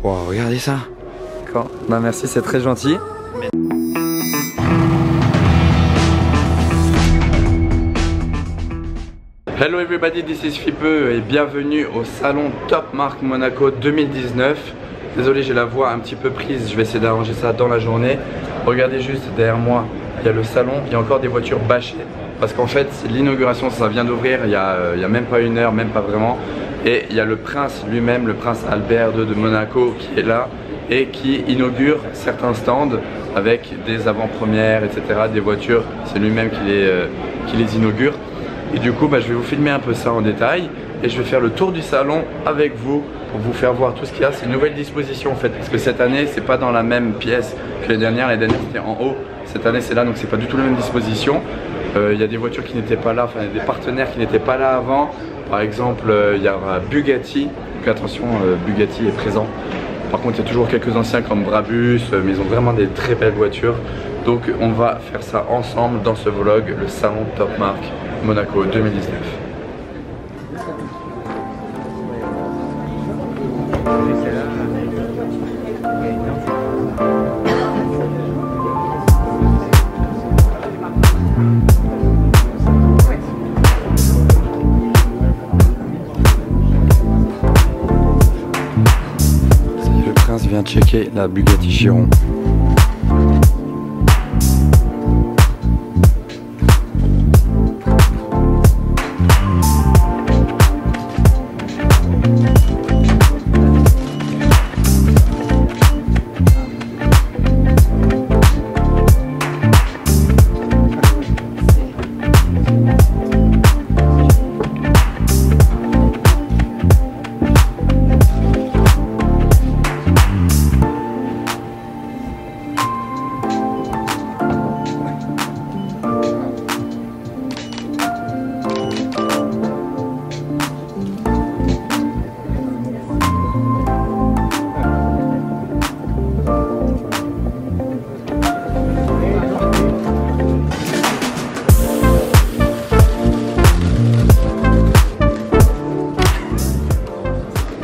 Wow, regardez ça. Bah merci, c'est très gentil. Hello everybody, this is Fipeux et bienvenue au salon Top Marque Monaco 2019. Désolé, j'ai la voix un petit peu prise, je vais essayer d'arranger ça dans la journée. Regardez juste derrière moi, il y a le salon, il y a encore des voitures bâchées. Parce qu'en fait, l'inauguration, ça vient d'ouvrir il y a même pas une heure, même pas vraiment. Et il y a le prince lui-même, le prince Albert II de Monaco qui est là et qui inaugure certains stands avec des avant-premières, etc. Des voitures, c'est lui-même qui les inaugure. Et du coup, je vais vous filmer un peu ça en détail et je vais faire le tour du salon avec vous pour vous faire voir tout ce qu'il y a. C'est une nouvelle disposition en fait, parce que cette année, c'est pas dans la même pièce que les dernières. Les dernières, c'était en haut. Cette année, c'est là, donc c'est pas du tout la même disposition. Il y a des voitures qui n'étaient pas là, enfin des partenaires qui n'étaient pas là avant. Par exemple, il y aura Bugatti. Donc attention, Bugatti est présent. Par contre, il y a toujours quelques anciens comme Brabus, mais ils ont vraiment des très belles voitures. Donc on va faire ça ensemble dans ce vlog, le salon Top Marque Monaco 2019. Le prince vient checker la Bugatti Chiron.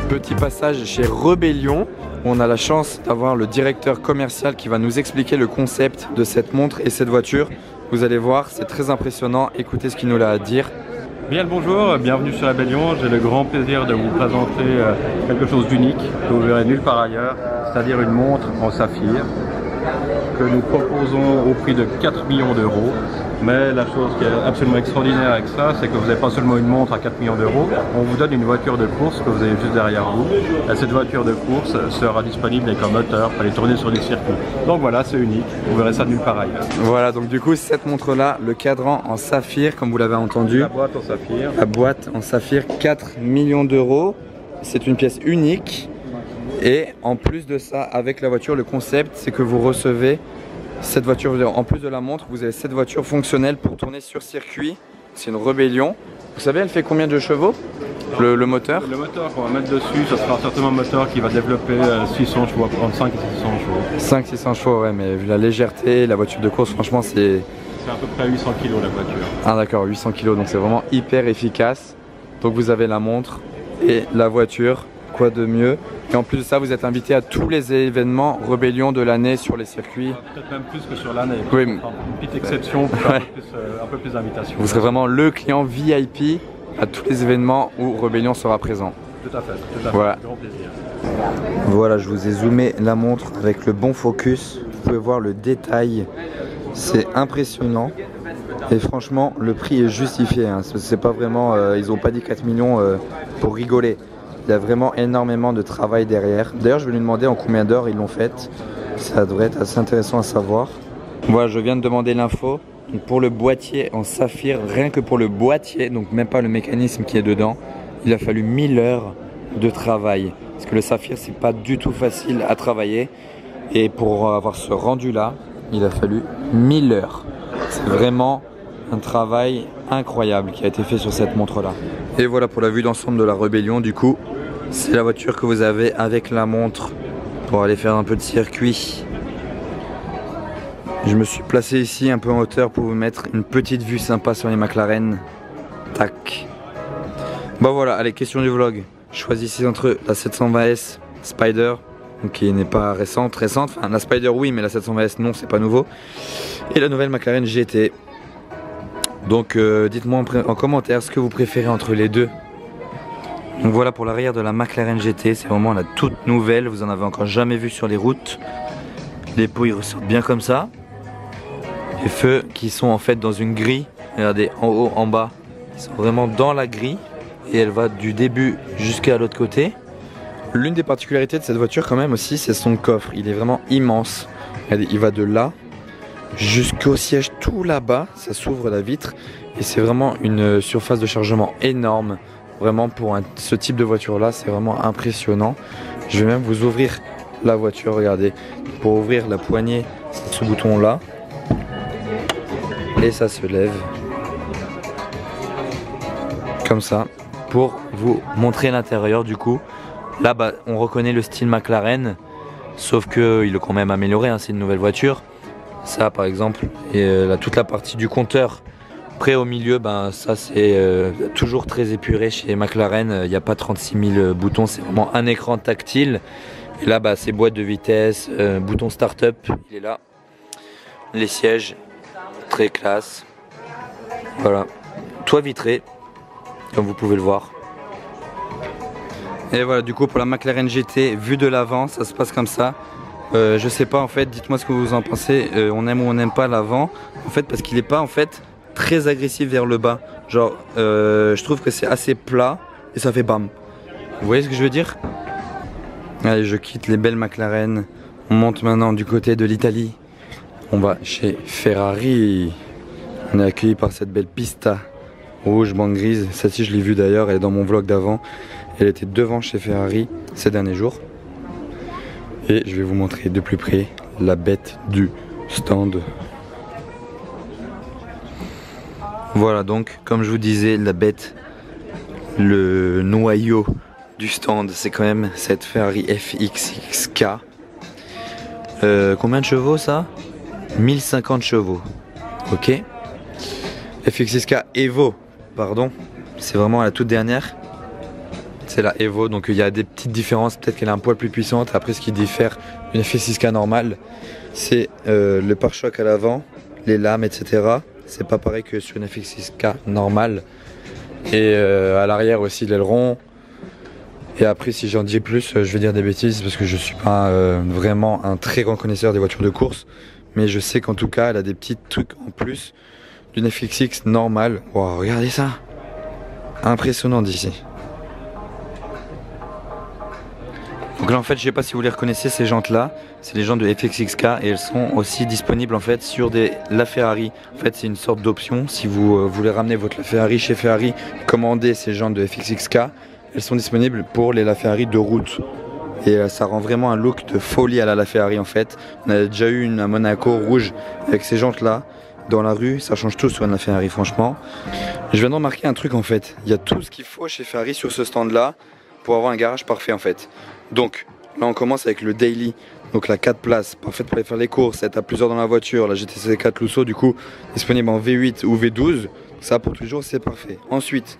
Petit passage chez Rebellion, où on a la chance d'avoir le directeur commercial qui va nous expliquer le concept de cette montre et cette voiture. Vous allez voir, c'est très impressionnant, écoutez ce qu'il nous a à dire. Bien le bonjour, bienvenue sur Rebellion. J'ai le grand plaisir de vous présenter quelque chose d'unique que vous verrez nulle part ailleurs, c'est-à-dire une montre en saphir que nous proposons au prix de 4 millions d'euros. Mais la chose qui est absolument extraordinaire avec ça, c'est que vous n'avez pas seulement une montre à 4 millions d'euros, on vous donne une voiture de course que vous avez juste derrière vous. Et cette voiture de course sera disponible avec un moteur pour aller tourner sur les circuits. Donc voilà, c'est unique, vous verrez ça nulle part ailleurs. Voilà, donc du coup cette montre-là, le cadran en saphir, comme vous l'avez entendu. La boîte en saphir. La boîte en saphir, 4 millions d'euros. C'est une pièce unique. Et en plus de ça, avec la voiture, le concept, c'est que vous recevez cette voiture, en plus de la montre, vous avez cette voiture fonctionnelle pour tourner sur circuit. C'est une Rebellion. Vous savez, elle fait combien de chevaux, le moteur? Le moteur qu'on va mettre dessus, ça sera certainement un moteur qui va développer 600 chevaux, entre 5 et 600 chevaux. 500-600 chevaux, ouais, mais vu la légèreté, la voiture de course, franchement, c'est... C'est à peu près 800 kg la voiture. Ah d'accord, 800 kg, donc c'est vraiment hyper efficace. Donc vous avez la montre et la voiture, quoi de mieux? Et en plus de ça, vous êtes invité à tous les événements Rebellion de l'année sur les circuits. Peut-être même plus que sur l'année. Oui, une petite exception pour faire un peu plus d'invitation. Vous serez vraiment le client VIP à tous les événements où Rebellion sera présent. Tout à fait, voilà. Grand plaisir. Voilà, je vous ai zoomé la montre avec le bon focus. Vous pouvez voir le détail, c'est impressionnant. Et franchement, le prix est justifié. Hein. C'est pas vraiment, ils n'ont pas dit 4 millions pour rigoler. Il y a vraiment énormément de travail derrière. D'ailleurs, je vais lui demander en combien d'heures ils l'ont faite. Ça devrait être assez intéressant à savoir. Voilà, je viens de demander l'info. Pour le boîtier en saphir, rien que pour le boîtier, donc même pas le mécanisme qui est dedans, il a fallu 1000 heures de travail. Parce que le saphir, c'est pas du tout facile à travailler. Et pour avoir ce rendu-là, il a fallu 1000 heures. C'est vraiment un travail incroyable qui a été fait sur cette montre-là. Et voilà pour la vue d'ensemble de la Rebellion. Du coup, c'est la voiture que vous avez avec la montre pour aller faire un peu de circuit. Je me suis placé ici un peu en hauteur pour vous mettre une petite vue sympa sur les McLaren. Tac. Bon voilà, allez, question du vlog. Choisissez entre la 720S Spider, qui n'est pas récente, enfin la Spider oui, mais la 720S non, c'est pas nouveau. Et la nouvelle McLaren GT. Donc dites-moi en commentaire ce que vous préférez entre les deux. Donc voilà pour l'arrière de la McLaren GT, c'est vraiment la toute nouvelle, vous en avez encore jamais vu sur les routes. Les pots ils ressortent bien comme ça. Les feux qui sont en fait dans une grille, regardez en haut, en bas, ils sont vraiment dans la grille et elle va du début jusqu'à l'autre côté. L'une des particularités de cette voiture quand même aussi, c'est son coffre, il est vraiment immense. Regardez, il va de là jusqu'au siège tout là-bas, ça s'ouvre la vitre et c'est vraiment une surface de chargement énorme. Vraiment pour ce type de voiture là, c'est vraiment impressionnant. Je vais même vous ouvrir la voiture, regardez. Pour ouvrir la poignée, c'est ce bouton là. Et ça se lève. Comme ça. Pour vous montrer l'intérieur du coup. Là bah, on reconnaît le style McLaren. Sauf qu'il est quand même amélioré, hein, c'est une nouvelle voiture. Ça par exemple, et toute la partie du compteur. Après au milieu, ben, ça c'est toujours très épuré chez McLaren, il n'y a pas 36 000 boutons, c'est vraiment un écran tactile. Et là bah, c'est boîte de vitesse, bouton start-up, il est là. Les sièges, très classe. Voilà, toit vitré, comme vous pouvez le voir. Et voilà, du coup pour la McLaren GT, vue de l'avant, ça se passe comme ça. Je sais pas en fait, dites-moi ce que vous en pensez, on aime ou on n'aime pas l'avant. En fait parce qu'il n'est pas en fait très agressif vers le bas, genre je trouve que c'est assez plat et ça fait bam. Vous voyez ce que je veux dire? Allez, je quitte les belles McLaren, on monte maintenant du côté de l'Italie, on va chez Ferrari. On est accueilli par cette belle Pista rouge, bande grise, celle-ci je l'ai vue d'ailleurs, elle est dans mon vlog d'avant, elle était devant chez Ferrari ces derniers jours. Et je vais vous montrer de plus près la bête du stand. Voilà donc, comme je vous disais, la bête, le noyau du stand, c'est quand même cette Ferrari FXXK. Combien de chevaux ça? 1050 chevaux. Ok. FXXK Evo, pardon. C'est vraiment la toute dernière. C'est la Evo, donc il y a des petites différences. Peut-être qu'elle est un poil plus puissante. Après, ce qui diffère d'une FXXK normale, c'est le pare-choc à l'avant, les lames, etc. C'est pas pareil que sur une FXXK normale. Et à l'arrière aussi l'aileron. Et après si j'en dis plus, je vais dire des bêtises parce que je suis pas vraiment un très grand connaisseur des voitures de course. Mais je sais qu'en tout cas elle a des petits trucs en plus d'une FXX normale. Wow, regardez ça. Impressionnant d'ici. Donc là en fait je sais pas si vous les reconnaissez, ces jantes là, c'est les jantes de FXXK et elles sont aussi disponibles en fait sur des LaFerrari. En fait c'est une sorte d'option, si vous voulez ramener votre LaFerrari chez Ferrari, commander ces jantes de FXXK, elles sont disponibles pour les LaFerrari de route. Et ça rend vraiment un look de folie à la LaFerrari en fait. On a déjà eu une à Monaco rouge avec ces jantes là, dans la rue, ça change tout sur une LaFerrari franchement. Je viens de remarquer un truc en fait, il y a tout ce qu'il faut chez Ferrari sur ce stand là pour avoir un garage parfait en fait. Donc là on commence avec le daily, donc la 4 places, parfaite pour aller faire les courses, être à plusieurs dans la voiture, la GTC 4 Lusso du coup disponible en V8 ou V12, ça pour tous les jours c'est parfait. Ensuite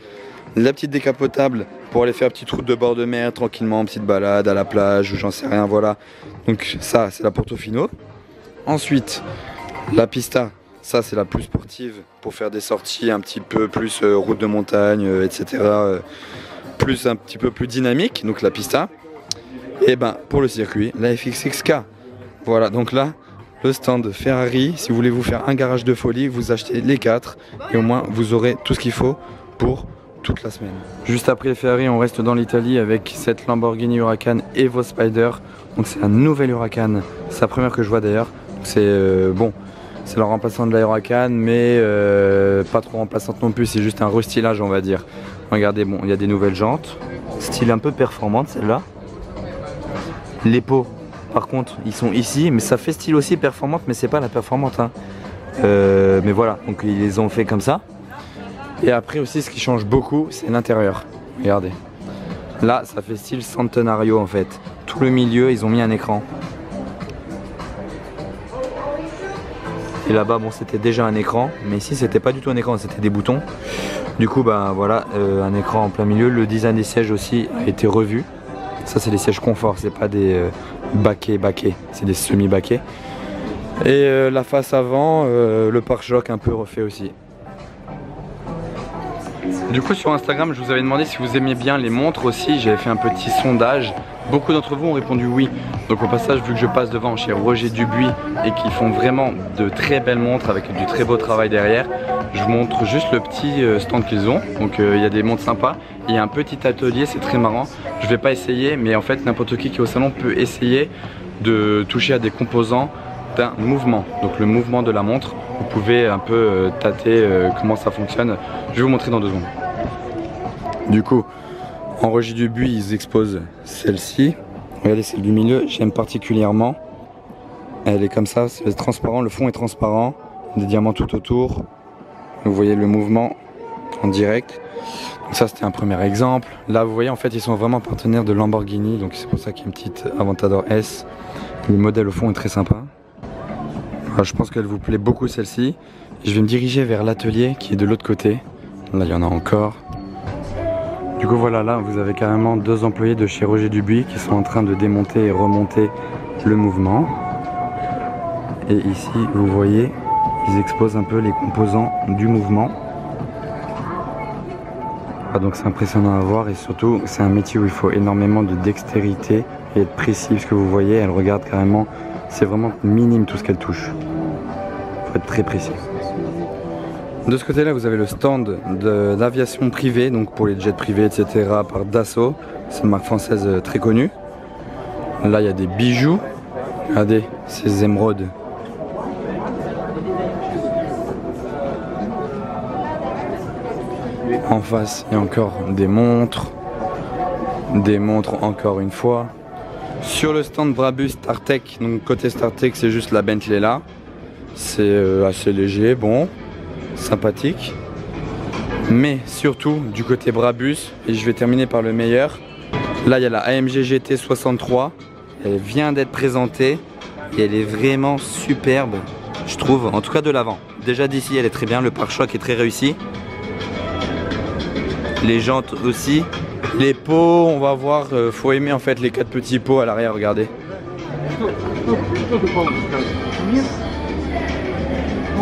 la petite décapotable pour aller faire petite route de bord de mer tranquillement, petite balade à la plage ou j'en sais rien, voilà. Donc ça c'est la Portofino. Ensuite la Pista, ça c'est la plus sportive pour faire des sorties un petit peu plus route de montagne, etc. Plus un petit peu plus dynamique, donc la Pista. Et ben pour le circuit, la FXXK. Voilà, donc là, le stand Ferrari, si vous voulez vous faire un garage de folie, vous achetez les 4 et au moins vous aurez tout ce qu'il faut pour toute la semaine. Juste après les Ferrari, on reste dans l'Italie avec cette Lamborghini Huracan Evo Spider. Donc c'est un nouvel Huracan, c'est la première que je vois d'ailleurs. C'est bon, c'est le remplaçant de la Huracan, mais pas trop remplaçante non plus, c'est juste un restylage on va dire. Regardez, bon, il y a des nouvelles jantes, style un peu performante celle-là. Les pots, par contre, ils sont ici, mais ça fait style aussi performante, mais c'est pas la performante. Hein. Mais voilà, donc ils les ont fait comme ça. Et après aussi, ce qui change beaucoup, c'est l'intérieur. Regardez. Là, ça fait style Centenario en fait. Tout le milieu, ils ont mis un écran. Et là-bas, bon, c'était déjà un écran, mais ici, c'était pas du tout un écran, c'était des boutons. Du coup, ben voilà, un écran en plein milieu. Le design des sièges aussi a été revu. Ça c'est les sièges confort, c'est pas des baquets, c'est des semi-baquets. Et la face avant, le pare-choc un peu refait aussi. Du coup sur Instagram je vous avais demandé si vous aimiez bien les montres aussi, j'avais fait un petit sondage. Beaucoup d'entre vous ont répondu oui. Donc au passage, vu que je passe devant chez Roger Dubuis et qu'ils font vraiment de très belles montres avec du très beau travail derrière, je vous montre juste le petit stand qu'ils ont. Donc il y a des montres sympas. Il y a un petit atelier, c'est très marrant. Je vais pas essayer, mais en fait n'importe qui est au salon peut essayer de toucher à des composants d'un mouvement. Donc le mouvement de la montre, vous pouvez un peu tâter comment ça fonctionne. Je vais vous montrer dans 2 secondes. Du coup, en Roger Dubuis, ils exposent celle-ci. Regardez celle du milieu, j'aime particulièrement. Elle est comme ça, c'est transparent, le fond est transparent. Des diamants tout autour. Vous voyez le mouvement en direct. Donc ça c'était un premier exemple. Là vous voyez en fait ils sont vraiment partenaires de Lamborghini. Donc c'est pour ça qu'il y a une petite Aventador S. Le modèle au fond est très sympa. Alors, je pense qu'elle vous plaît beaucoup celle-ci. Je vais me diriger vers l'atelier qui est de l'autre côté. Là il y en a encore. Du coup voilà, là vous avez carrément 2 employés de chez Roger Dubuis qui sont en train de démonter et remonter le mouvement. Et ici vous voyez, ils exposent un peu les composants du mouvement. Ah, donc c'est impressionnant à voir et surtout c'est un métier où il faut énormément de dextérité et être précis parce que vous voyez, elle regarde carrément, c'est vraiment minime tout ce qu'elle touche. Il faut être très précis. De ce côté-là, vous avez le stand de l'aviation privée, donc pour les jets privés, etc. par Dassault. C'est une marque française très connue. Là, il y a des bijoux. Regardez, ces émeraudes. En face, il y a encore des montres. Des montres encore une fois. Sur le stand Brabus StarTech, donc côté StarTech, c'est juste la Bentley là. C'est assez léger, bon. Sympathique, mais surtout du côté Brabus, et je vais terminer par le meilleur. Là il y a la AMG GT 63, elle vient d'être présentée et elle est vraiment superbe, je trouve, en tout cas de l'avant. Déjà d'ici elle est très bien, le pare-choc est très réussi, les jantes aussi, les pots on va voir, faut aimer en fait les 4 petits pots à l'arrière, regardez.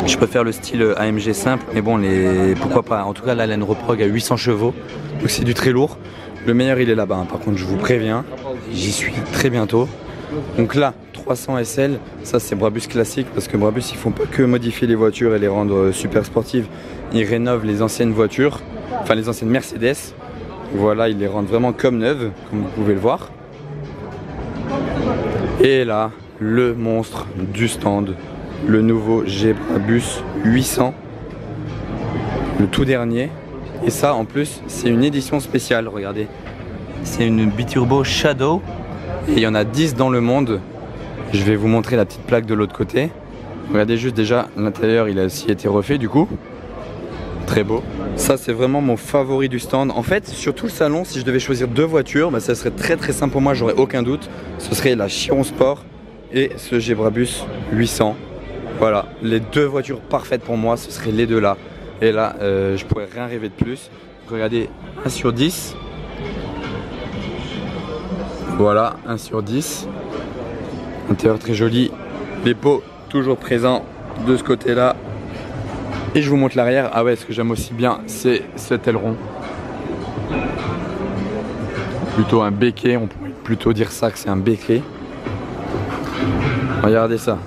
Je préfère le style AMG simple, mais bon, pourquoi pas. En tout cas, là, elle a une reprog à 800 chevaux, donc c'est du très lourd. Le meilleur, il est là-bas. Hein. Par contre, je vous préviens, j'y suis très bientôt. Donc là, 300 SL, ça c'est Brabus classique, parce que Brabus, ils font pas que modifier les voitures et les rendre super sportives. Ils rénovent les anciennes voitures, enfin les anciennes Mercedes. Voilà, ils les rendent vraiment comme neuves, comme vous pouvez le voir. Et là, le monstre du stand. Le nouveau G-Brabus 800, le tout dernier. Et ça en plus c'est une édition spéciale, regardez. C'est une Biturbo Shadow et il y en a 10 dans le monde. Je vais vous montrer la petite plaque de l'autre côté. Regardez juste déjà l'intérieur, il a aussi été refait du coup. Très beau. Ça c'est vraiment mon favori du stand. En fait sur tout le salon, si je devais choisir 2 voitures, bah, ça serait très simple pour moi, j'aurais aucun doute. Ce serait la Chiron Sport et ce G-Brabus 800. Voilà, les 2 voitures parfaites pour moi, ce seraient les 2 là. Et là, je pourrais rien rêver de plus. Regardez, 1 sur 10. Voilà, 1 sur 10. Intérieur très joli. Les pots toujours présents de ce côté-là. Et je vous montre l'arrière. Ah ouais, ce que j'aime aussi bien, c'est cet aileron. Plutôt un béquet, on pourrait plutôt dire ça que c'est un béquet. Regardez ça.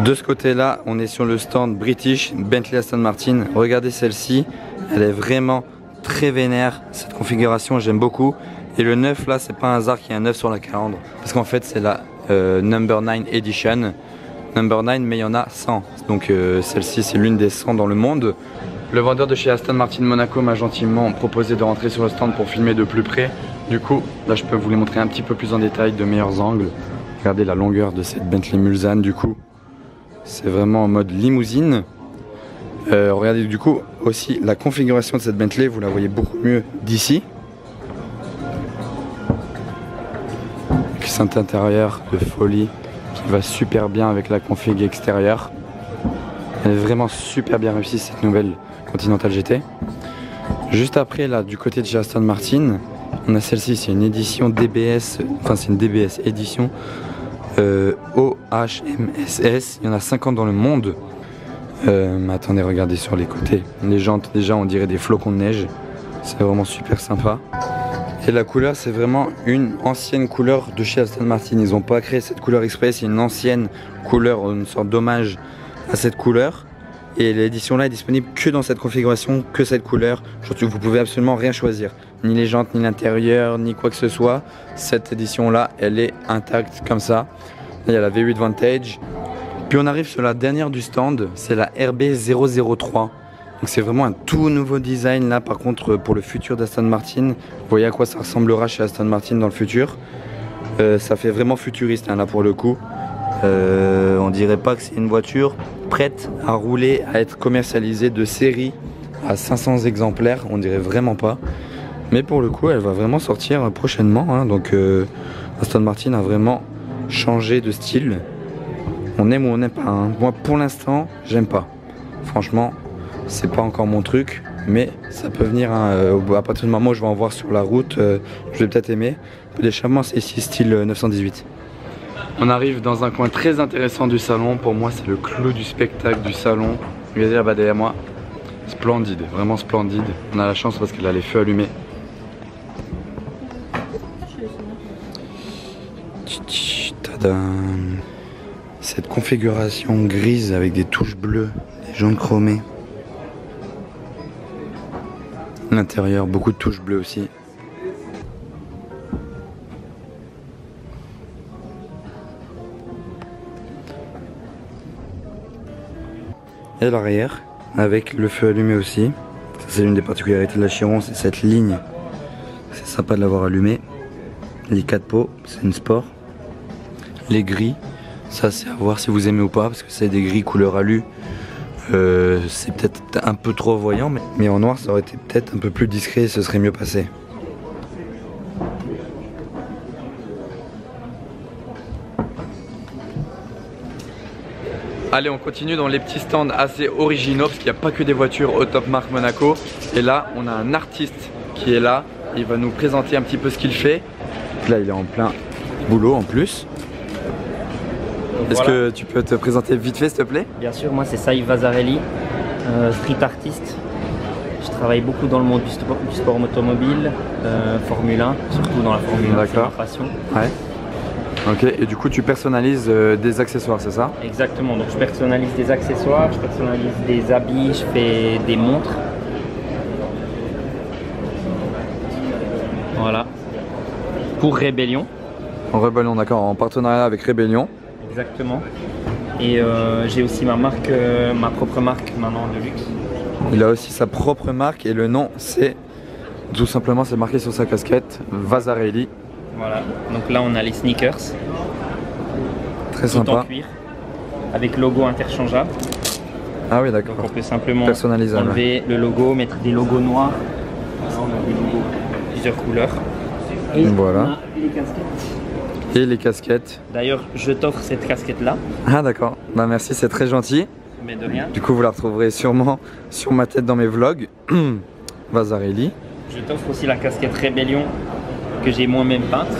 De ce côté-là, on est sur le stand British Bentley Aston Martin. Regardez celle-ci, elle est vraiment très vénère. Cette configuration, j'aime beaucoup. Et le 9 là, c'est pas un hasard qu'il y ait un 9 sur la calandre. Parce qu'en fait, c'est la Number 9 Edition. Number 9, mais il y en a 100. Donc celle-ci, c'est l'une des 100 dans le monde. Le vendeur de chez Aston Martin Monaco m'a gentiment proposé de rentrer sur le stand pour filmer de plus près. Du coup, là, je peux vous les montrer un petit peu plus en détail, de meilleurs angles. Regardez la longueur de cette Bentley Mulsanne, du coup. C'est vraiment en mode limousine. Regardez du coup aussi la configuration de cette Bentley, vous la voyez beaucoup mieux d'ici. Cet intérieur de folie qui va super bien avec la config extérieure. Elle est vraiment super bien réussie cette nouvelle Continental GT. Juste après là, du côté de chez Aston Martin, On a celle-ci, c'est une édition DBS, enfin c'est une DBS édition OHMSS. Il y en a 50 dans le monde. Mais attendez, regardez sur les côtés. Les jantes, déjà, on dirait des flocons de neige. C'est vraiment super sympa. Et la couleur, c'est vraiment une ancienne couleur de chez Aston Martin. Ils n'ont pas créé cette couleur exprès, c'est une ancienne couleur, une sorte d'hommage à cette couleur. Et l'édition là est disponible que dans cette configuration, que cette couleur. Vous pouvez absolument rien choisir. Ni les jantes, ni l'intérieur, ni quoi que ce soit. Cette édition là, elle est intacte comme ça. Là, il y a la V8 Vantage. Puis on arrive sur la dernière du stand, c'est la RB003. Donc c'est vraiment un tout nouveau design là par contre pour le futur d'Aston Martin. Vous voyez à quoi ça ressemblera chez Aston Martin dans le futur. Ça fait vraiment futuriste hein, là pour le coup. On dirait pas que c'est une voiture prête à rouler, à être commercialisée de série à 500 exemplaires, on dirait vraiment pas. Mais pour le coup elle va vraiment sortir prochainement hein, donc Aston Martin a vraiment changé de style. On aime ou on n'aime pas hein. Moi pour l'instant j'aime pas. Franchement c'est pas encore mon truc, mais ça peut venir hein, à partir du moment où je vais en voir sur la route, je vais peut-être aimer. L'échappement c'est ici style 918. On arrive dans un coin très intéressant du salon. Pour moi c'est le clou du spectacle du salon. Regardez là-bas derrière moi. Splendide, vraiment splendide. On a la chance parce qu'elle a les feux allumés. Tadam. Cette configuration grise avec des touches bleues, des jantes chromées. L'intérieur, beaucoup de touches bleues aussi. Et l'arrière, avec le feu allumé aussi. Ça c'est l'une des particularités de la Chiron, c'est cette ligne. C'est sympa de l'avoir allumé. Les 4 pots, c'est une sport. Les gris, ça c'est à voir si vous aimez ou pas, parce que c'est des gris couleur alu. C'est peut-être un peu trop voyant, mais en noir ça aurait été peut-être un peu plus discret et ce serait mieux passé. Allez, on continue dans les petits stands assez originaux parce qu'il n'y a pas que des voitures au Top Marque Monaco. Et là, on a un artiste qui est là. Il va nous présenter un petit peu ce qu'il fait. Là, il est en plein boulot en plus. Est-ce que tu peux te présenter vite fait s'il te plaît? Bien sûr, moi c'est Saïf Vazarelli, street artiste. Je travaille beaucoup dans le monde du sport automobile, Formule 1, surtout dans la Formule 1, c'est ma passion. Ouais. Ok, et du coup tu personnalises des accessoires, c'est ça? Exactement, donc je personnalise des accessoires, je personnalise des habits, je fais des montres. Voilà. Pour Rébellion. En Rébellion, d'accord, en partenariat avec Rébellion. Exactement. Et j'ai aussi ma marque, ma propre marque maintenant de luxe. Il a aussi sa propre marque et le nom c'est, tout simplement c'est marqué sur sa casquette, Vazarelli. Voilà, donc là on a les sneakers. Très tout sympa. En cuir, avec logo interchangeable. Ah oui d'accord. Donc on peut simplement personnalisable. Enlever le logo, mettre des logos noirs. Là on a des logos plusieurs couleurs. Et voilà. on a les casquettes. Et les casquettes. D'ailleurs je t'offre cette casquette là. Ah d'accord, bah merci, c'est très gentil. Mais de rien. Du coup vous la retrouverez sûrement sur ma tête dans mes vlogs. Vazarelli. Je t'offre aussi la casquette Rébellion que j'ai moi-même peinte.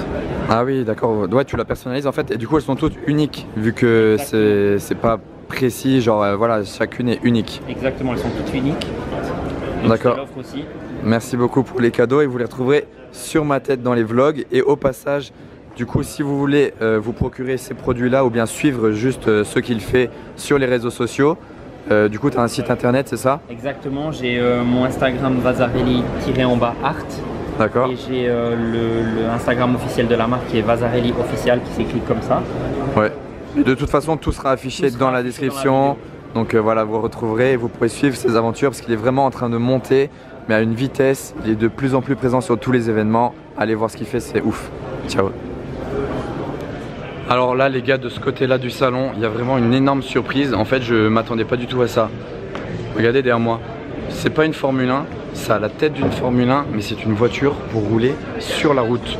Ah oui d'accord, ouais tu la personnalises en fait et du coup elles sont toutes uniques vu que c'est pas précis, genre voilà chacune est unique. Exactement, elles sont toutes uniques. D'accord. Aussi. Merci beaucoup pour les cadeaux et vous les retrouverez sur ma tête dans les vlogs et au passage du coup si vous voulez vous procurer ces produits là ou bien suivre juste ce qu'il fait sur les réseaux sociaux, du coup tu as un site internet c'est ça? Exactement, j'ai mon Instagram Vazarelli-art. D'accord. Et j'ai le Instagram officiel de la marque qui est Vazarelli official qui s'écrit comme ça. Ouais. Et de toute façon tout sera affiché dans la description. Donc voilà, vous retrouverez et vous pourrez suivre ses aventures parce qu'il est vraiment en train de monter mais à une vitesse, il est de plus en plus présent sur tous les événements. Allez voir ce qu'il fait, c'est ouf. Ciao. Alors là les gars, de ce côté là du salon, il y a vraiment une énorme surprise. En fait je m'attendais pas du tout à ça. Regardez derrière moi, c'est pas une Formule 1, ça a la tête d'une Formule 1 mais c'est une voiture pour rouler sur la route.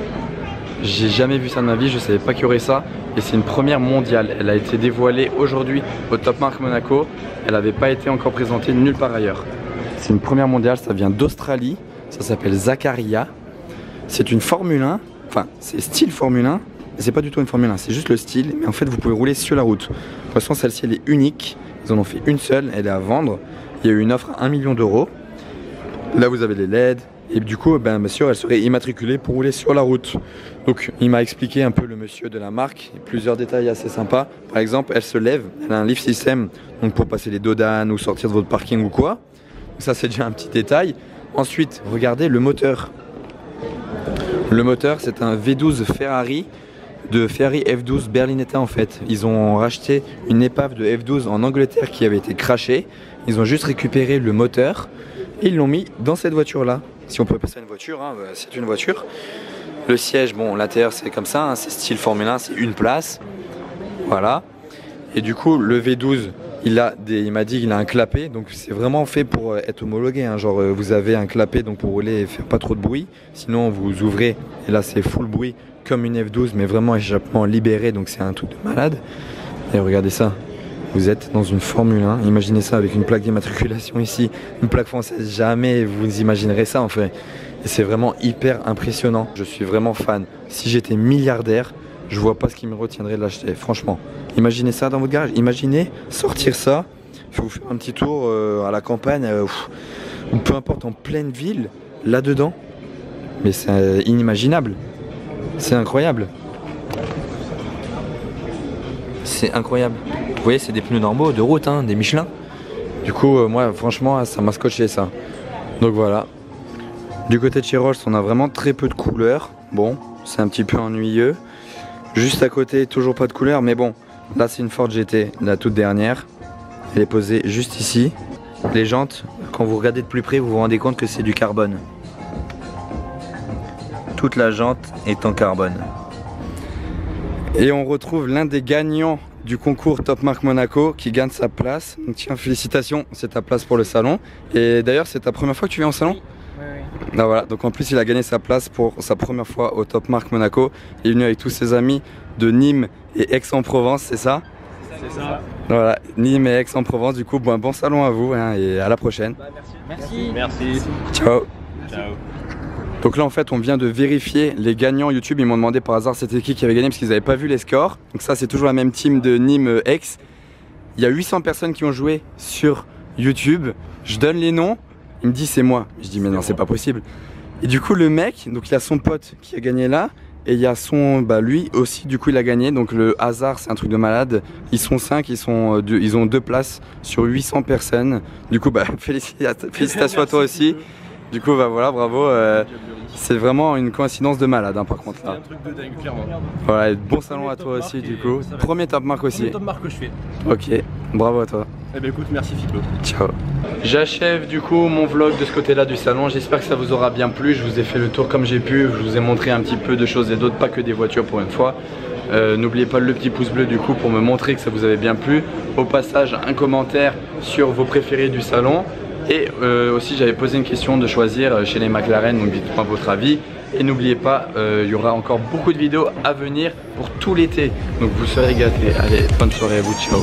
J'ai jamais vu ça de ma vie, je savais pas qu'il y aurait ça et c'est une première mondiale. Elle a été dévoilée aujourd'hui au Top Marque Monaco, elle n'avait pas été encore présentée nulle part ailleurs. C'est une première mondiale, ça vient d'Australie, ça s'appelle Zaccaria. c'est une Formule 1, enfin c'est style Formule 1, mais c'est pas du tout une Formule 1, c'est juste le style, mais en fait vous pouvez rouler sur la route. De toute façon celle-ci elle est unique, ils en ont fait une seule, elle est à vendre, il y a eu une offre à 1 million d'euros. Là vous avez les LED, et du coup bien sûr elle serait immatriculée pour rouler sur la route. Donc il m'a expliqué un peu le monsieur de la marque, plusieurs détails assez sympas. Par exemple elle se lève, elle a un lift system, donc pour passer les dodanes ou sortir de votre parking ou quoi. Ça c'est déjà un petit détail. Ensuite regardez le moteur. Le moteur c'est un V12 Ferrari de Ferrari F12 Berlinetta en fait. Ils ont racheté une épave de F12 en Angleterre qui avait été crashée. Ils ont juste récupéré le moteur et ils l'ont mis dans cette voiture là. Si on peut appeler ça une voiture, hein, c'est une voiture. Le siège, bon l'intérieur c'est comme ça, hein, c'est style Formule 1, c'est une place. Voilà. Et du coup le V12, il m'a dit qu'il a un clapet, donc c'est vraiment fait pour être homologué. Hein, genre vous avez un clapet donc pour rouler et faire pas trop de bruit. Sinon vous ouvrez et là c'est full bruit comme une F12 mais vraiment échappement libéré, donc c'est un truc de malade. Et regardez ça. Vous êtes dans une Formule 1, imaginez ça avec une plaque d'immatriculation ici, une plaque française, jamais vous imaginerez ça en fait. Et c'est vraiment hyper impressionnant, je suis vraiment fan. Si j'étais milliardaire, je vois pas ce qui me retiendrait de l'acheter, franchement. Imaginez ça dans votre garage, imaginez sortir ça, vous faire un petit tour à la campagne, ou peu importe en pleine ville, là-dedans. Mais c'est inimaginable, c'est incroyable. C'est incroyable. Vous voyez, c'est des pneus normaux de route, hein, des Michelin. Du coup, moi, franchement, ça m'a scotché ça. Donc voilà. Du côté de chez Rolls, on a vraiment très peu de couleurs. Bon, c'est un petit peu ennuyeux. Juste à côté, toujours pas de couleurs, mais bon. Là, c'est une Ford GT, la toute dernière. Elle est posée juste ici. Les jantes, quand vous regardez de plus près, vous vous rendez compte que c'est du carbone. Toute la jante est en carbone. Et on retrouve l'un des gagnants du concours Top Marque Monaco qui gagne sa place. Donc tiens, félicitations, c'est ta place pour le salon. Et d'ailleurs, c'est ta première fois que tu viens au salon? Oui. Ah, voilà, donc en plus il a gagné sa place pour sa première fois au Top Marque Monaco. Il est venu avec tous ses amis de Nîmes et Aix-en-Provence, c'est ça? C'est ça. Voilà, Nîmes et Aix-en-Provence, du coup bon salon à vous hein, et à la prochaine. Merci. Merci. Ciao. Ciao. Donc là en fait on vient de vérifier les gagnants YouTube, ils m'ont demandé par hasard c'était qui avait gagné parce qu'ils n'avaient pas vu les scores. Donc ça c'est toujours la même team de Nîmes Aix. Il y a 800 personnes qui ont joué sur YouTube, je donne les noms, il me dit c'est moi. Je dis mais non c'est pas possible. Et du coup le mec, donc il y a son pote qui a gagné là et il y a son, lui aussi du coup il a gagné. Donc le hasard c'est un truc de malade, ils sont 5, ils ont 2 places sur 800 personnes. Du coup félicitations à toi aussi. Du coup voilà bravo, c'est vraiment une coïncidence de malade hein, par contre là. C'est un truc de dingue clairement. Voilà, bon salon à toi aussi du coup, premier Top Marque aussi. Premier Top Marque que je fais. Ok, bravo à toi. Eh ben écoute, merci Fiplo. Ciao. J'achève du coup mon vlog de ce côté là du salon, j'espère que ça vous aura bien plu, je vous ai fait le tour comme j'ai pu, je vous ai montré un petit peu de choses et d'autres, pas que des voitures pour une fois. N'oubliez pas le petit pouce bleu du coup pour me montrer que ça vous avait bien plu. Au passage un commentaire sur vos préférés du salon. Et aussi j'avais posé une question de choisir chez les McLaren, donc dites-moi votre avis. Et n'oubliez pas, il y aura encore beaucoup de vidéos à venir pour tout l'été. Donc vous serez gâtés. Allez, bonne soirée à vous, ciao.